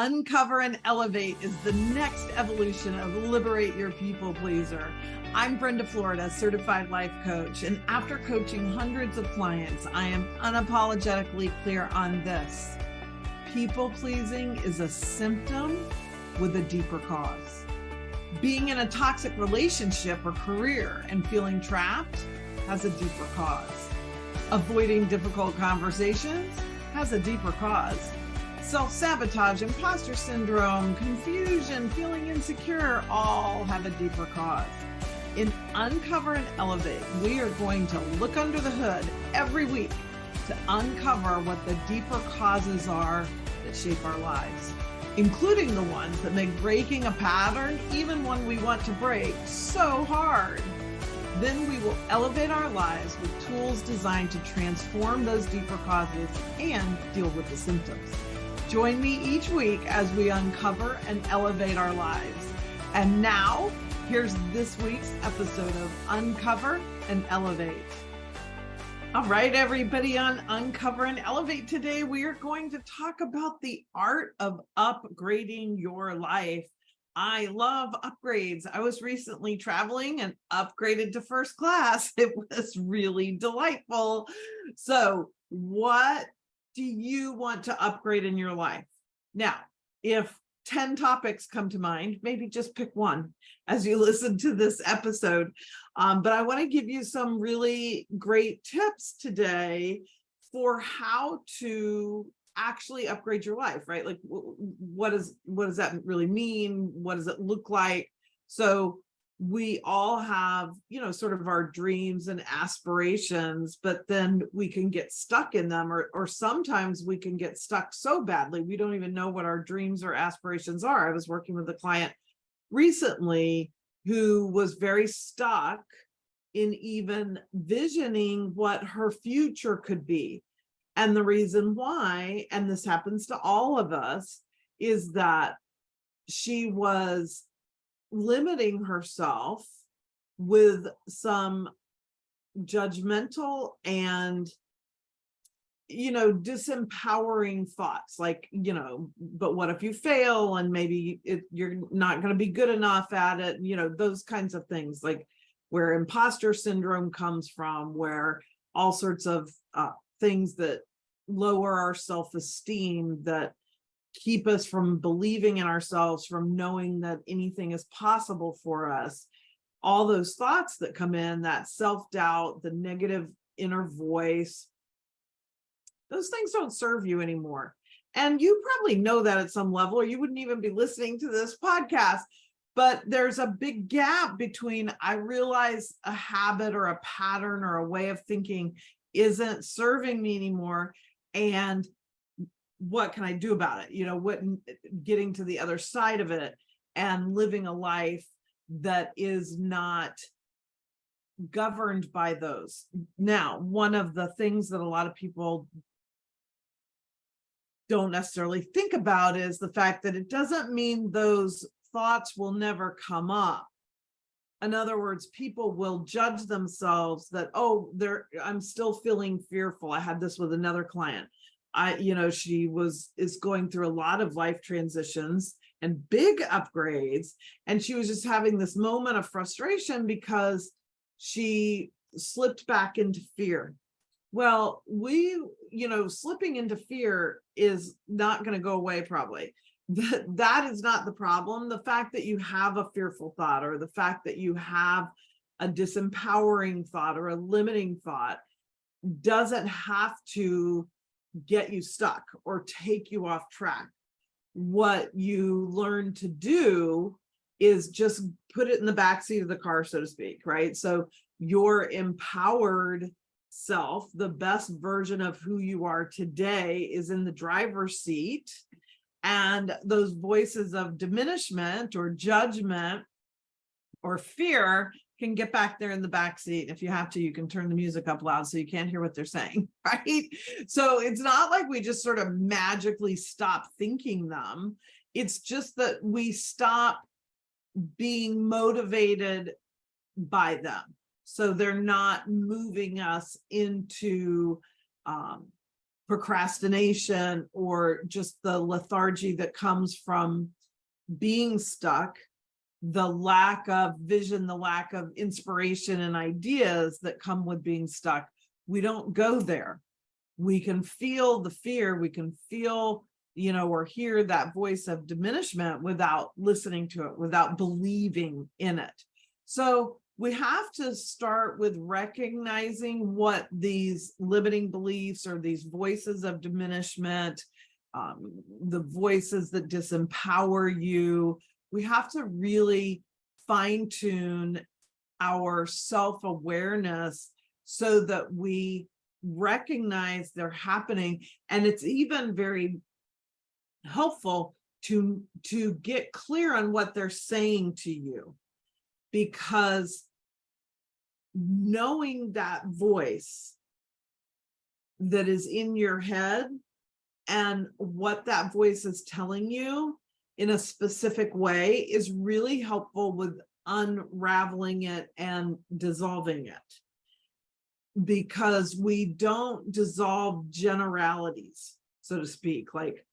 Uncover and Elevate is the next evolution of Liberate Your People Pleaser. I'm Brenda Florida, certified life coach, and after coaching hundreds of clients, I am unapologetically clear on this. People pleasing is a symptom with a deeper cause. Being in a toxic relationship or career and feeling trapped has a deeper cause. Avoiding difficult conversations has a deeper cause. Self-sabotage, imposter syndrome, confusion, feeling insecure, all have a deeper cause. In Uncover and Elevate, we are going to look under the hood every week to uncover what the deeper causes are that shape our lives, including the ones that make breaking a pattern, even one we want to break, so hard. Then we will elevate our lives with tools designed to transform those deeper causes and deal with the symptoms. Join me each week as we uncover and elevate our lives. And now, here's this week's episode of Uncover and Elevate. All right, everybody, on Uncover and Elevate today, we are going to talk about the art of upgrading your life. I love upgrades. I was recently traveling and upgraded to first class. It was really delightful. So what do you want to upgrade in your life? Now, if 10 topics come to mind, maybe just pick one as you listen to this episode. But I want to give you some really great tips today for how to actually upgrade your life, right? Like, what does that really mean? What does it look like? So we all have, sort of our dreams and aspirations, but then we can get stuck in them, or sometimes we can get stuck so badly we don't even know what our dreams or aspirations are. I was working with a client recently who was very stuck in even visioning what her future could be. And the reason why, and this happens to all of us, is that she was limiting herself with some judgmental and, disempowering thoughts, like, but what if you fail, and maybe you're not going to be good enough at it, those kinds of things, like where imposter syndrome comes from, where all sorts of things that lower our self-esteem, that keep us from believing in ourselves, from knowing that anything is possible for us. All those thoughts that come in, that self-doubt, the negative inner voice, those things don't serve you anymore. And you probably know that at some level, or you wouldn't even be listening to this podcast. But there's a big gap between, I realize a habit or a pattern or a way of thinking isn't serving me anymore, and what can I do about it? Getting to the other side of it and living a life that is not governed by those. Now, one of the things that a lot of people don't necessarily think about is the fact that it doesn't mean those thoughts will never come up. In other words, people will judge themselves that, I'm still feeling fearful. I had this with another client. She is going through a lot of life transitions and big upgrades. And she was just having this moment of frustration because she slipped back into fear. Well, slipping into fear is not going to go away probably. That is not the problem. The fact that you have a fearful thought, or the fact that you have a disempowering thought or a limiting thought, doesn't have to get you stuck or take you off track. What you learn to do is just put it in the backseat of the car, so to speak, right? So your empowered self, the best version of who you are today, is in the driver's seat. And those voices of diminishment or judgment or fear can get back there in the back seat. If you have to, you can turn the music up loud so you can't hear what they're saying, right? So it's not like we just sort of magically stop thinking them. It's just that we stop being motivated by them. So they're not moving us into procrastination or just the lethargy that comes from being stuck, the lack of vision, the lack of inspiration and ideas that come with being stuck, we don't go there. We can feel the fear, we can feel, or hear that voice of diminishment without listening to it, without believing in it. So we have to start with recognizing what these limiting beliefs or these voices of diminishment, the voices that disempower you. We have to really fine-tune our self-awareness so that we recognize they're happening. And it's even very helpful to get clear on what they're saying to you, because knowing that voice that is in your head and what that voice is telling you in a specific way is really helpful with unraveling it and dissolving it, because we don't dissolve generalities, so to speak, like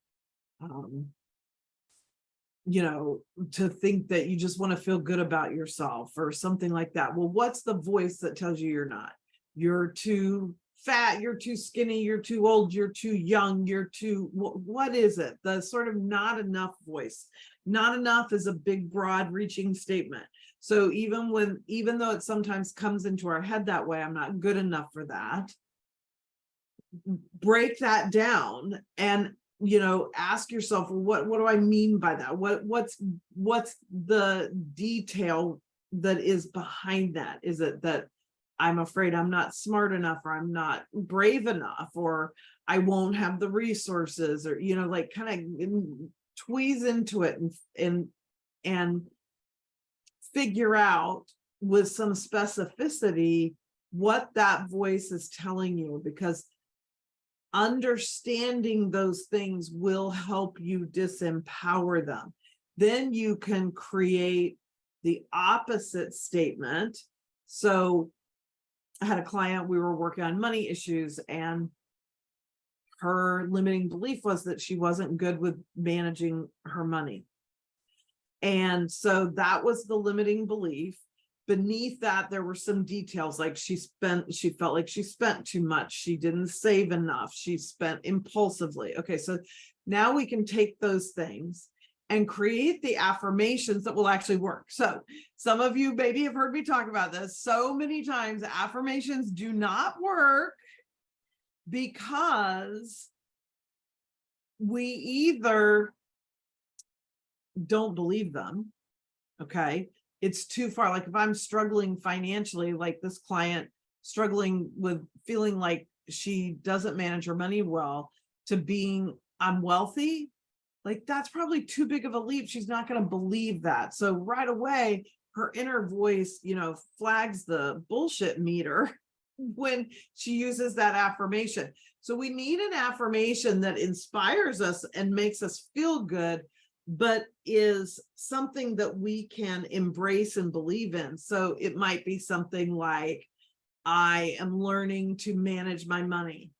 to think that you just want to feel good about yourself or something like that. Well, what's the voice that tells you you're not? You're too fat, you're too skinny, you're too old, you're too young, what is it? The sort of not enough voice. Not enough is a big, broad reaching statement. So even though it sometimes comes into our head that way, I'm not good enough for that, break that down and ask yourself, what do I mean by that? What's the detail that is behind that? Is it that I'm afraid I'm not smart enough, or I'm not brave enough, or I won't have the resources, or like kind of tweeze into it and figure out with some specificity what that voice is telling you, because understanding those things will help you disempower them. Then you can create the opposite statement. So I had a client, we were working on money issues, and her limiting belief was that she wasn't good with managing her money. And so that was the limiting belief. Beneath that, there were some details, like she felt like she spent too much. She didn't save enough. She spent impulsively. Okay, so now we can take those things and create the affirmations that will actually work. So some of you maybe have heard me talk about this so many times. Affirmations do not work because we either don't believe them, okay? It's too far. Like if I'm struggling financially, like this client struggling with feeling like she doesn't manage her money well, to being I'm wealthy, like that's probably too big of a leap. She's not going to believe that. So right away, her inner voice, flags the bullshit meter when she uses that affirmation. So we need an affirmation that inspires us and makes us feel good, but is something that we can embrace and believe in. So it might be something like, I am learning to manage my money.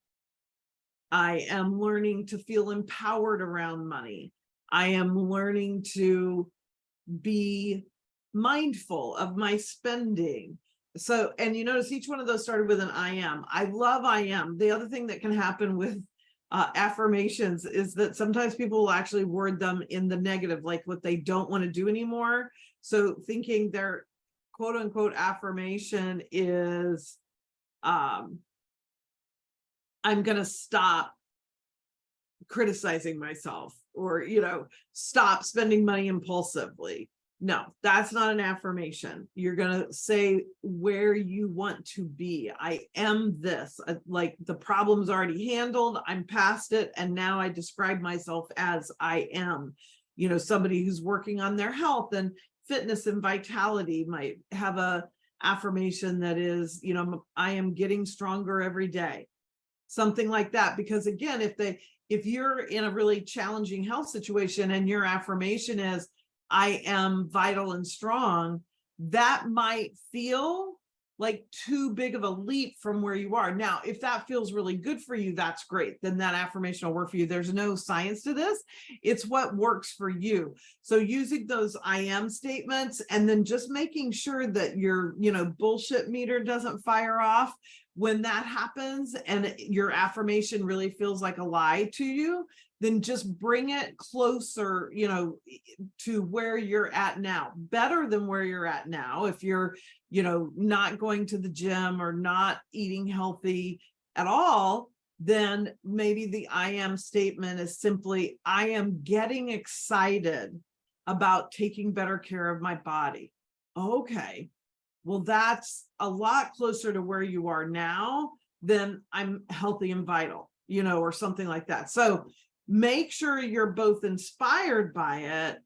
I am learning to feel empowered around money. I am learning to be mindful of my spending. So, and you notice each one of those started with an I am. I love I am. The other thing that can happen with affirmations is that sometimes people will actually word them in the negative, like what they don't want to do anymore. So thinking their quote unquote affirmation is, I'm going to stop criticizing myself, or, stop spending money impulsively. No, that's not an affirmation. You're going to say where you want to be. I am this, like the problem's already handled. I'm past it. And now I describe myself as I am. Somebody who's working on their health and fitness and vitality might have a affirmation that is, I am getting stronger every day. Something like that. Because again, if you're in a really challenging health situation and your affirmation is, I am vital and strong, that might feel like too big of a leap from where you are. Now, if that feels really good for you, that's great. Then that affirmation will work for you. There's no science to this. It's what works for you. So using those I am statements and then just making sure that your, bullshit meter doesn't fire off when that happens and your affirmation really feels like a lie to you, then just bring it closer, to where you're at now, better than where you're at now. If you're, not going to the gym or not eating healthy at all, then maybe the I am statement is simply, I am getting excited about taking better care of my body. Okay. Well, that's a lot closer to where you are now than I'm healthy and vital, or something like that. So make sure you're both inspired by it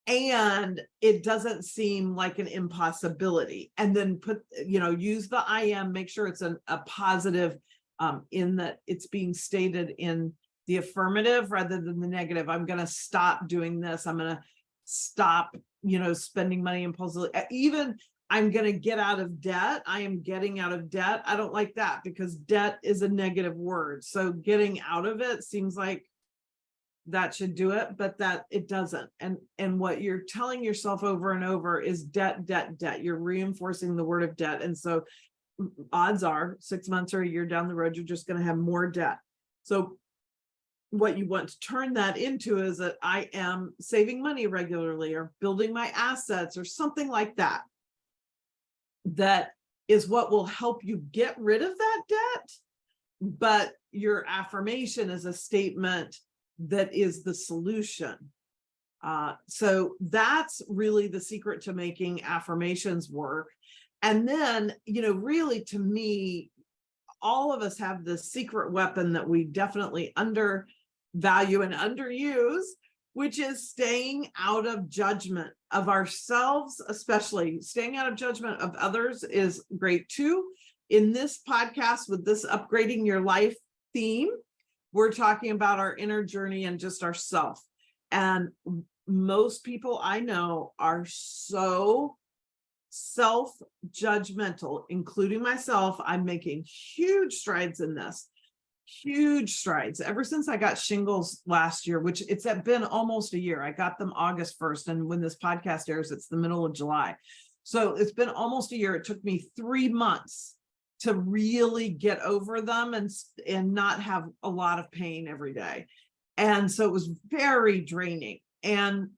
and it doesn't seem like an impossibility. And then use the I am, make sure it's a positive in that it's being stated in the affirmative rather than the negative. I'm going to stop doing this. I'm going to stop, spending money impulsively. Even I'm going to get out of debt. I am getting out of debt. I don't like that because debt is a negative word. So getting out of it seems like that should do it, but that it doesn't. And what you're telling yourself over and over is debt, debt, debt. You're reinforcing the word of debt. And so odds are 6 months or a year down the road, you're just going to have more debt. So what you want to turn that into is that I am saving money regularly or building my assets or something like that. That is what will help you get rid of that debt. But your affirmation is a statement that is the solution. So that's really the secret to making affirmations work. And then, really to me, all of us have this secret weapon that we definitely undervalue and underuse, which is staying out of judgment of ourselves, especially staying out of judgment of others is great too. In this podcast with this upgrading your life theme, we're talking about our inner journey and just ourself. And most people I know are so self-judgmental, including myself. I'm making huge strides in this, huge strides. Ever since I got shingles last year, which it's been almost a year. I got them August 1st. And when this podcast airs, it's the middle of July. So it's been almost a year. It took me 3 months to really get over them and not have a lot of pain every day. And so it was very draining. And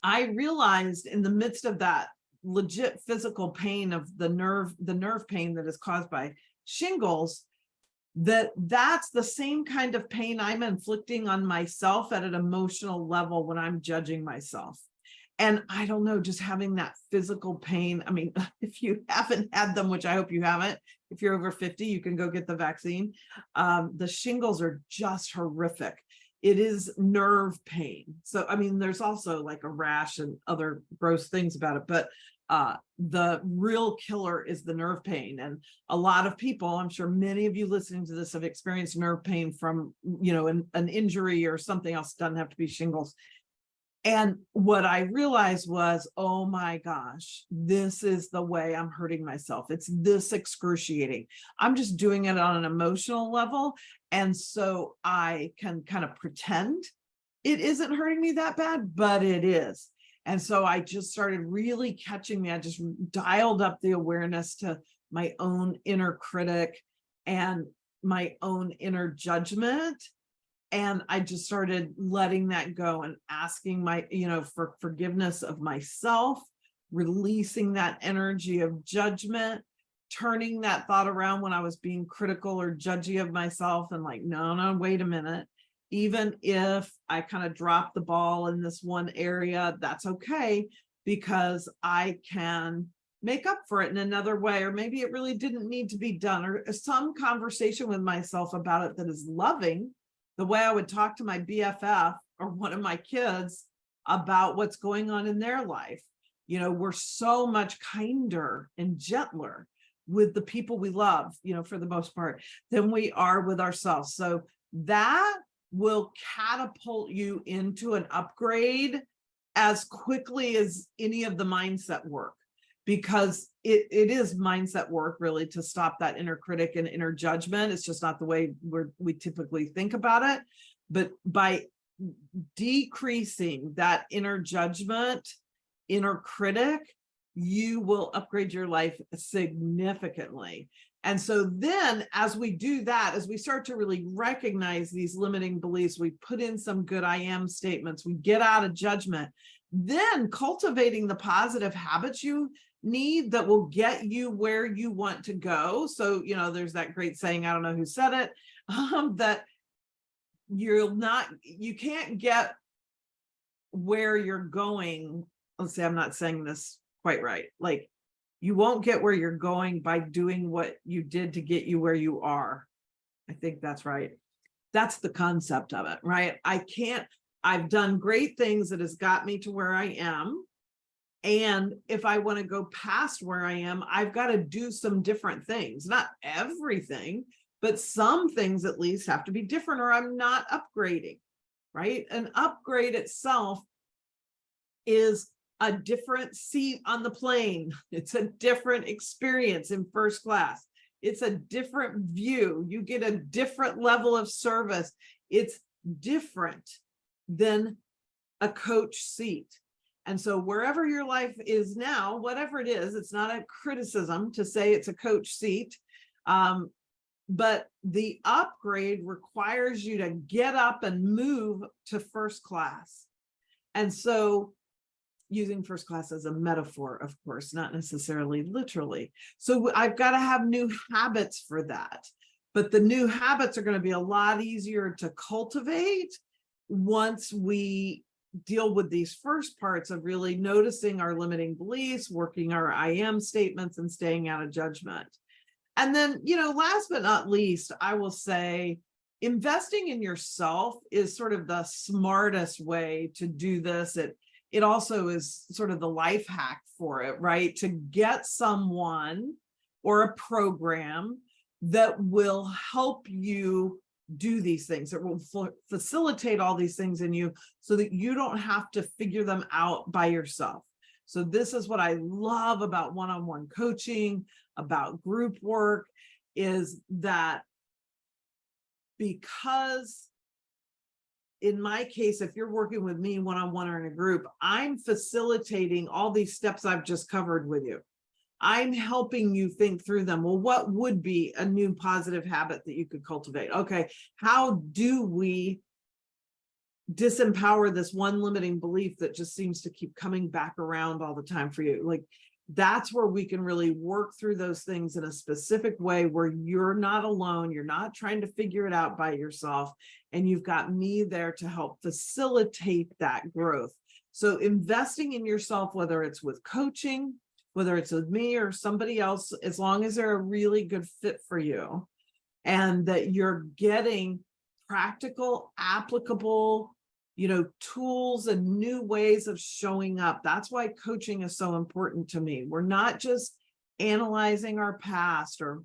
I realized in the midst of that legit physical pain of the nerve pain that is caused by shingles, that's the same kind of pain I'm inflicting on myself at an emotional level when I'm judging myself. And I don't know, just having that physical pain. I mean, if you haven't had them, which I hope you haven't, if you're over 50, you can go get the vaccine. The shingles are just horrific. It is nerve pain. So, I mean, there's also like a rash and other gross things about it, but the real killer is the nerve pain. And a lot of people, I'm sure many of you listening to this have experienced nerve pain from, an injury or something else. It doesn't have to be shingles. And what I realized was, oh my gosh, this is the way I'm hurting myself. It's this excruciating. I'm just doing it on an emotional level. And so I can kind of pretend it isn't hurting me that bad, but it is. And so I just started really catching me. I just dialed up the awareness to my own inner critic and my own inner judgment. And I just started letting that go and asking for forgiveness of myself, releasing that energy of judgment, turning that thought around when I was being critical or judgy of myself and like, no, wait a minute. Even if I kind of dropped the ball in this one area, that's okay, because I can make up for it in another way, or maybe it really didn't need to be done, or some conversation with myself about it that is loving, the way I would talk to my BFF or one of my kids about what's going on in their life. We're so much kinder and gentler with the people we love, for the most part, than we are with ourselves. So that will catapult you into an upgrade as quickly as any of the mindset work. because it is mindset work really to stop that inner critic and inner judgment. It's just not the way we typically think about it. But by decreasing that inner judgment, inner critic, you will upgrade your life significantly. And so then as we do that, as we start to really recognize these limiting beliefs, we put in some good I am statements, we get out of judgment, then cultivating the positive habits you need that will get you where you want to go. So, there's that great saying, I don't know who said it, that you can't get where you're going. Let's say I'm not saying this quite right. Like, you won't get where you're going by doing what you did to get you where you are. I think that's right. That's the concept of it, right? I've done great things that has got me to where I am. And if I want to go past where I am, I've got to do some different things, not everything, but some things at least have to be different, or I'm not upgrading, right? An upgrade itself is a different seat on the plane. It's a different experience in first class. It's a different view. You get a different level of service. It's different than a coach seat. And so wherever your life is now, whatever it is, it's not a criticism to say it's a coach seat. But the upgrade requires you to get up and move to first class. And so using first class as a metaphor, of course, not necessarily literally. So I've got to have new habits for that. But the new habits are going to be a lot easier to cultivate once we deal with these first parts of really noticing our limiting beliefs, working our I am statements, and staying out of judgment. And then, last but not least, I will say investing in yourself is sort of the smartest way to do this. It also is sort of the life hack for it, right? To get someone or a program that will help you do these things, that will facilitate all these things in you so that you don't have to figure them out by yourself. So this is what I love about one-on-one coaching, about group work, is that because in my case, if you're working with me one-on-one or in a group, I'm facilitating all these steps I've just covered with you. I'm helping you think through them. Well, what would be a new positive habit that you could cultivate? Okay, how do we disempower this one limiting belief that just seems to keep coming back around all the time for you? Like, that's where we can really work through those things in a specific way where you're not alone. You're not trying to figure it out by yourself. And you've got me there to help facilitate that growth. So investing in yourself, whether it's with coaching, whether it's with me or somebody else, as long as they're a really good fit for you and that you're getting practical, applicable, tools and new ways of showing up. That's why coaching is so important to me. We're not just analyzing our past or,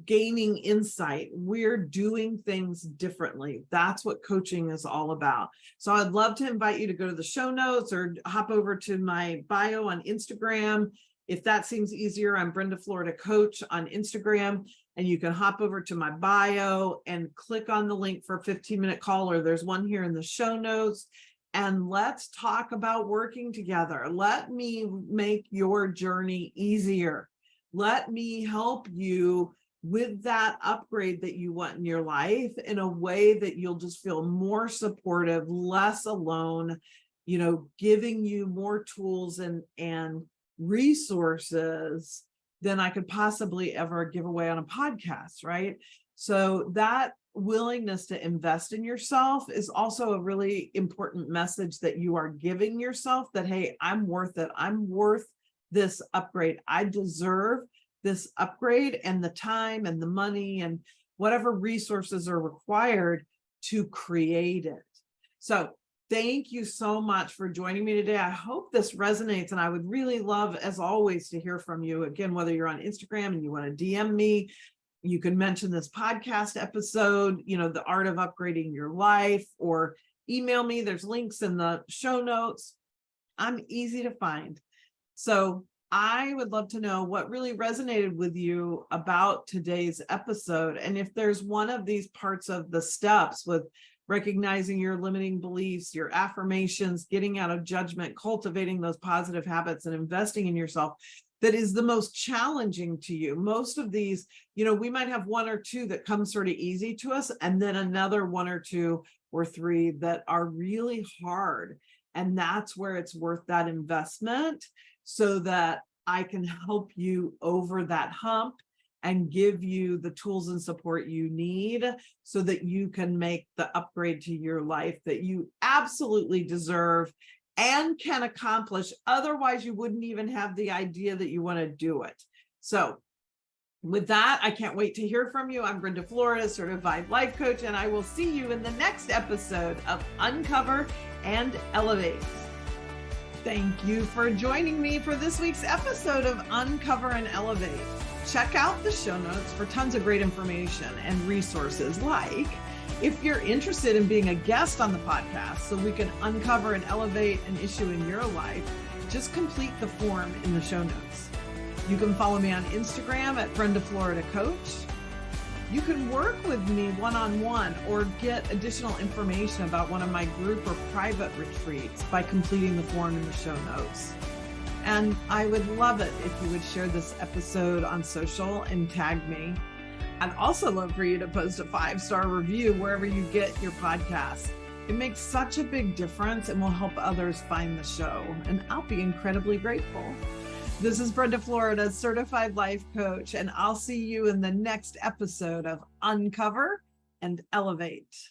gaining insight. We're doing things differently. That's what coaching is all about. So I'd love to invite you to go to the show notes or hop over to my bio on Instagram. If that seems easier, I'm Brenda Florida Coach on Instagram. And you can hop over to my bio and click on the link for a 15-minute call, or there's one here in the show notes. And let's talk about working together. Let me make your journey easier. Let me help you with that upgrade that you want in your life in a way that you'll just feel more supportive, less alone, giving you more tools and resources than I could possibly ever give away on a podcast, right? So that willingness to invest in yourself is also a really important message that you are giving yourself, that, hey, I'm worth it. I'm worth this upgrade. I deserve this upgrade, and the time and the money and whatever resources are required to create it. So thank you so much for joining me today. I hope this resonates, and I would really love, as always, to hear from you. Again, whether you're on Instagram and you want to DM me, you can mention this podcast episode, The Art of Upgrading Your Life, or email me. There's links in the show notes. I'm easy to find. So I would love to know what really resonated with you about today's episode. And if there's one of these parts of the steps with recognizing your limiting beliefs, your affirmations, getting out of judgment, cultivating those positive habits, and investing in yourself, that is the most challenging to you. Most of these, we might have one or two that come sort of easy to us, and then another one or two or three that are really hard. And that's where it's worth that investment, so that I can help you over that hump and give you the tools and support you need so that you can make the upgrade to your life that you absolutely deserve and can accomplish. Otherwise, you wouldn't even have the idea that you want to do it. So with that, I can't wait to hear from you. I'm Brenda Florida, certified life coach, and I will see you in the next episode of Uncover and Elevate. Thank you for joining me for this week's episode of Uncover and Elevate. Check out the show notes for tons of great information and resources, like if you're interested in being a guest on the podcast so we can uncover and elevate an issue in your life, just complete the form in the show notes. You can follow me on Instagram at Brenda Florida Coach. You can work with me one-on-one or get additional information about one of my group or private retreats by completing the form in the show notes. And I would love it if you would share this episode on social and tag me. I'd also love for you to post a 5-star review wherever you get your podcast. It makes such a big difference and will help others find the show, and I'll be incredibly grateful. This is Brenda Florida, certified life coach, and I'll see you in the next episode of Uncover and Elevate.